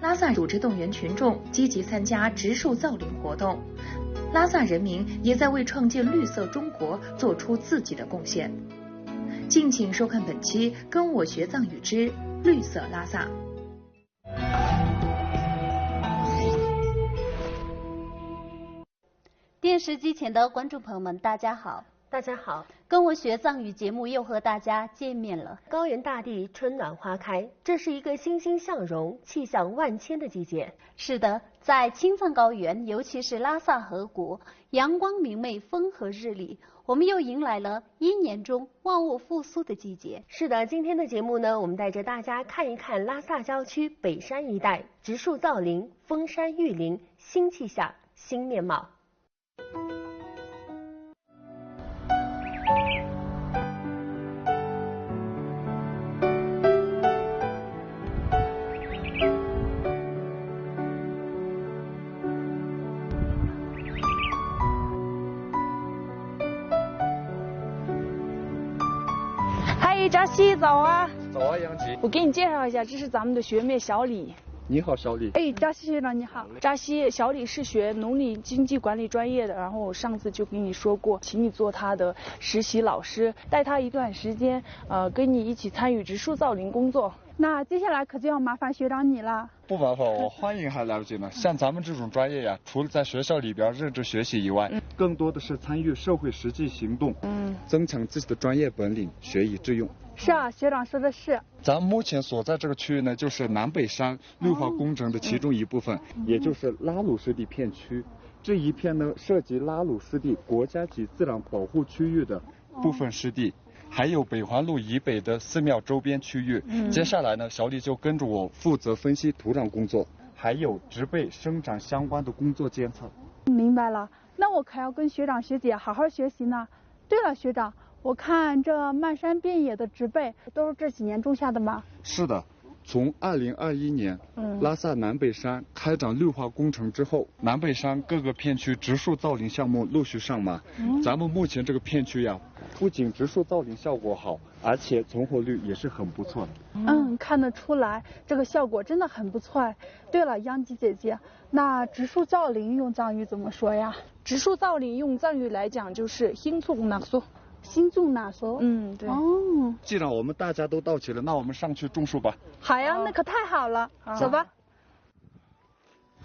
拉萨组织动员群众积极参加植树造林活动，拉萨人民也在为创建绿色中国做出自己的贡献。敬请收看本期《跟我学藏语之绿色拉萨》。电视机前的观众朋友们，大家好。大家好，跟我学藏语节目又和大家见面了。高原大地春暖花开，这是一个欣欣向荣、气象万千的季节。是的，在青藏高原，尤其是拉萨河谷，阳光明媚，风和日丽，我们又迎来了一年中万物复苏的季节。是的，今天的节目呢，我们带着大家看一看拉萨郊区北山一带植树造林、封山育林，新气象、新面貌。嗨，扎西，早啊！早啊，杨吉。我给你介绍一下，这是咱们的学妹小李。你好，小李。哎，扎西学长你好。扎西，小李是学农林经济管理专业的，然后我上次就跟你说过，请你做他的实习老师，带他一段时间，跟你一起参与植树造林工作。那接下来可就要麻烦学长你了。不麻烦，我欢迎还来不及呢。像咱们这种专业呀，除了在学校里边认真学习以外，更多的是参与社会实际行动，增强自己的专业本领，学以致用。是啊，学长说的是。咱们目前所在这个区域呢，就是南北山绿化工程的其中一部分，也就是拉鲁湿地片区。这一片呢，涉及拉鲁湿地国家级自然保护区域的部分湿地。还有北环路以北的寺庙周边区域。接下来呢，小李就跟着我负责分析土壤工作，还有植被生长相关的工作监测。明白了，那我可要跟学长学姐好好学习呢。对了，学长，我看这漫山遍野的植被都是这几年种下的吗？是的。从2021年，拉萨南北山开展绿化工程之后，南北山各个片区植树造林项目陆续上马。咱们目前这个片区呀，不仅植树造林效果好，而且存活率也是很不错的。看得出来，这个效果真的很不错。对了，央吉姐姐，那植树造林用藏语怎么说呀？植树造林用藏语来讲就是新种纳苏。新种纳苏。对。既然我们大家都到齐了，那我们上去种树吧。好呀，那可太好了。走吧。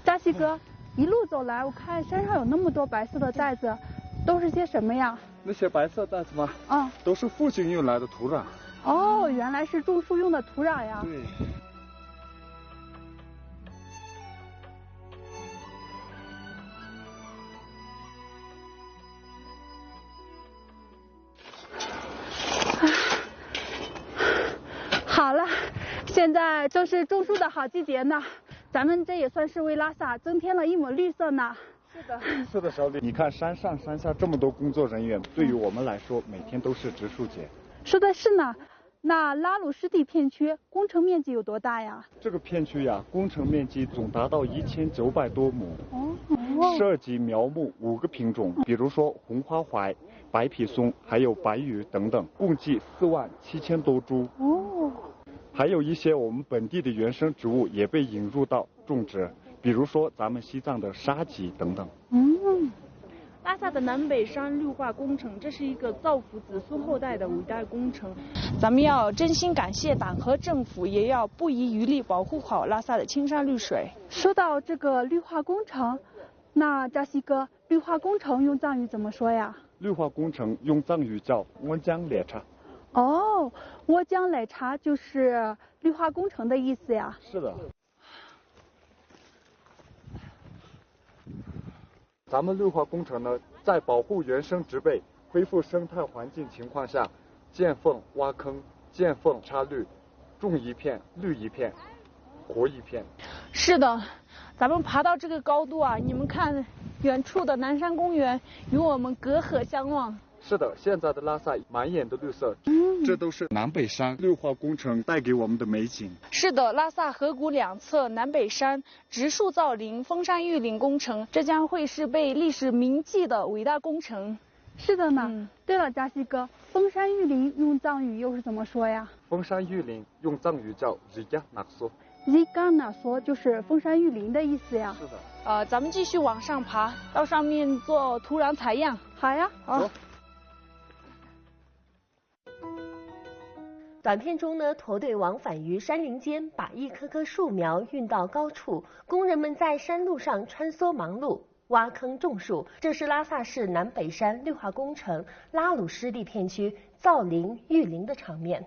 扎西哥，一路走来，我看山上有那么多白色的袋子，都是些什么呀？那些白色袋子吗？都是父亲运来的土壤。哦，原来是种树用的土壤呀。对。好了，现在正是种树的好季节呢，咱们这也算是为拉萨增添了一抹绿色呢。是的，小李，你看山上山下这么多工作人员，对于我们来说，每天都是植树节。说的是呢。那拉鲁湿地片区工程面积有多大呀？这个片区呀，工程面积总达到1900多亩，涉及苗木5个品种，比如说红花槐、白皮松，还有白榆等等，共计47000多株。还有一些我们本地的原生植物也被引入到种植，比如说咱们西藏的沙棘等等。拉萨的南北山绿化工程，这是一个造福子孙后代的伟大工程。咱们要真心感谢党和政府，也要不遗余力保护好拉萨的青山绿水。说到这个绿化工程，那扎西哥，绿化工程用藏语怎么说呀？绿化工程用藏语叫窝江列茶。窝江列茶就是绿化工程的意思呀。是的。咱们绿化工程呢，在保护原生植被、恢复生态环境情况下，见缝挖坑，见缝插绿，种一片绿一片，活一片。是的，咱们爬到这个高度啊，你们看远处的南山公园与我们隔河相望。是的，现在的拉萨满眼的绿色，这都是南北山绿化工程带给我们的美景。是的，拉萨河谷两侧南北山植树造林、封山育林工程，这将会是被历史铭记的伟大工程。是的呢。对了，扎西哥，封山育林用藏语又是怎么说呀？封山育林用藏语叫日呀纳苏。说就是峰山育林的意思呀。是的。咱们继续往上爬，到上面做土壤采样。好呀。好。短片中呢，驼队往返于山林间，把一棵棵树苗运到高处，工人们在山路上穿梭忙碌，挖坑种树。这是拉萨市南北山绿化工程拉鲁湿地片区造林育林的场面。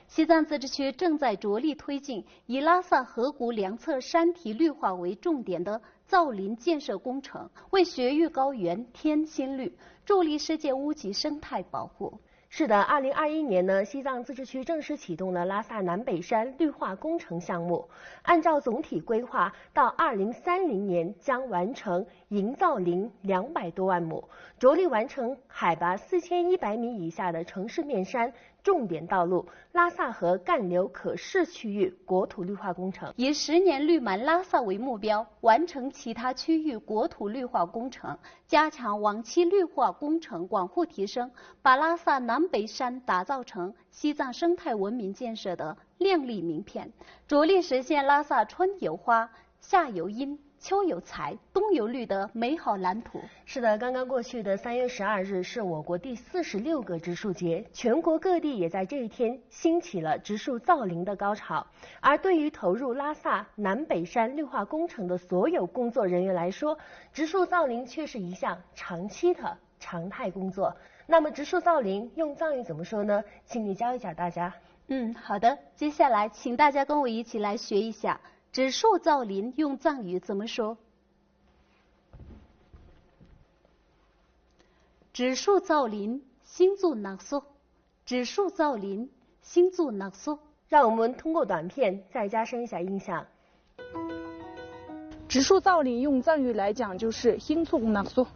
西藏自治区正在着力推进以拉萨河谷两侧山体绿化为重点的造林建设工程，为雪域高原添新绿，助力世界屋脊生态保护。是的，2021年呢，西藏自治区正式启动了拉萨南北山绿化工程项目。按照总体规划，到2030年将完成营造林200多万亩，着力完成海拔4100米以下的城市面山重点道路拉萨河干流可视区域国土绿化工程，以10年绿满拉萨为目标，完成其他区域国土绿化工程，加强往期绿化工程广户提升，把拉萨南北山打造成西藏生态文明建设的亮丽名片，着力实现拉萨春有花、夏有樱、秋有彩、冬有绿的美好蓝图。是的，刚刚过去的3月12日是我国第46个植树节，全国各地也在这一天兴起了植树造林的高潮。而对于投入拉萨南北山绿化工程的所有工作人员来说，植树造林却是一项长期的常态工作。那么植树造林用藏语怎么说呢？请你教一下大家。好的，接下来请大家跟我一起来学一下植树造林用藏语怎么说。植树造林新筑纳索，植树造林新筑纳索。让我们通过短片再加深一下印象。植树造林用藏语来讲就是新筑纳索。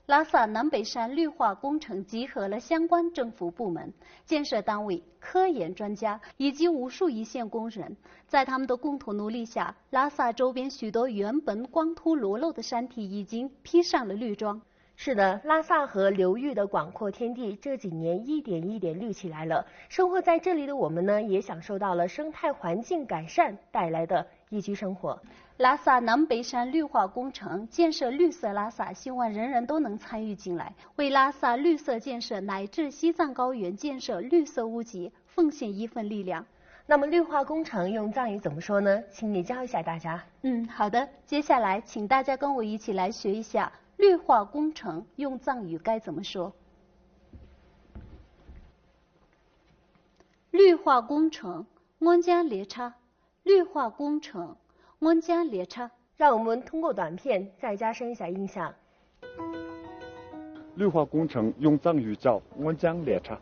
拉萨南北山绿化工程集合了相关政府部门、建设单位、科研专家以及无数一线工人，在他们的共同努力下，拉萨周边许多原本光秃裸露的山体已经披上了绿装。是的，拉萨河流域的广阔天地这几年一点一点绿起来了，生活在这里的我们呢，也享受到了生态环境改善带来的宜居生活。拉萨南北山绿化工程建设绿色拉萨，希望人人都能参与进来，为拉萨绿色建设乃至西藏高原建设绿色屋脊奉献一份力量。那么绿化工程用藏语怎么说呢？请你教一下大家。好的，接下来请大家跟我一起来学一下绿化工程用藏语该怎么说。绿化工程我将列车，绿化工程我将列车。让我们通过短片再加深一下印象。绿化工程用藏语叫我将列车。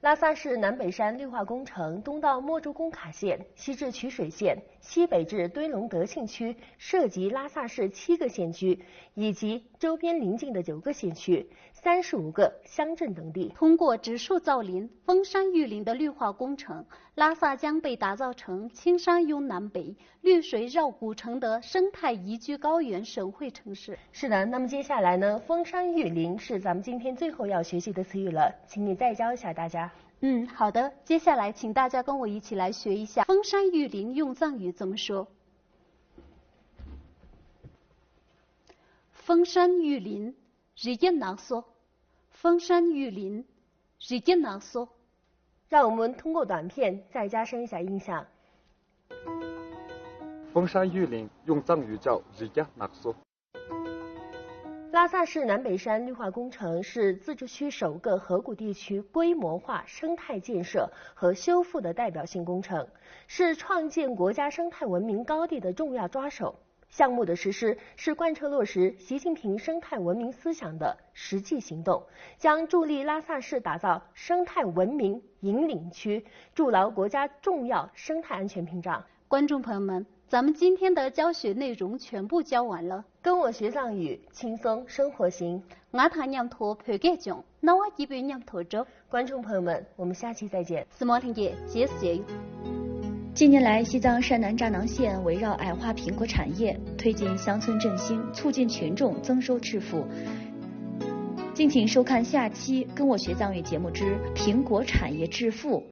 拉萨市南北山绿化工程东到墨竹工卡县，西至曲水县，西北至敦隆德庆区，涉及拉萨市7个县区以及周边邻近的9个县区、35个乡镇等地。通过植树造林、峰山育林的绿化工程，拉萨将被打造成青山拥南北、绿水绕古城的生态宜居高原省会城市。是的，那么接下来呢，峰山育林是咱们今天最后要学习的词语了，请你再教一下大家。好的，接下来请大家跟我一起来学一下峰山育林用藏语怎么说。峰山育林日夜难说，峰山育林日夜难说。让我们通过短片再加深一下印象。峰山育林用藏语叫日夜难说。拉萨市南北山绿化工程是自治区首个河谷地区规模化生态建设和修复的代表性工程，是创建国家生态文明高地的重要抓手。项目的实施是贯彻落实习近平生态文明思想的实际行动，将助力拉萨市打造生态文明引领区，筑牢国家重要生态安全屏障。观众朋友们，咱们今天的教学内容全部教完了。跟我学藏语，轻松生活行。我他念托潘盖中，那我一边念托着。观众朋友们，我们下期再见。斯莫听见，结束节。近年来，西藏山南扎囊县围绕矮化苹果产业，推进乡村振兴，促进群众增收致富。敬请收看下期《跟我学藏语》节目之苹果产业致富。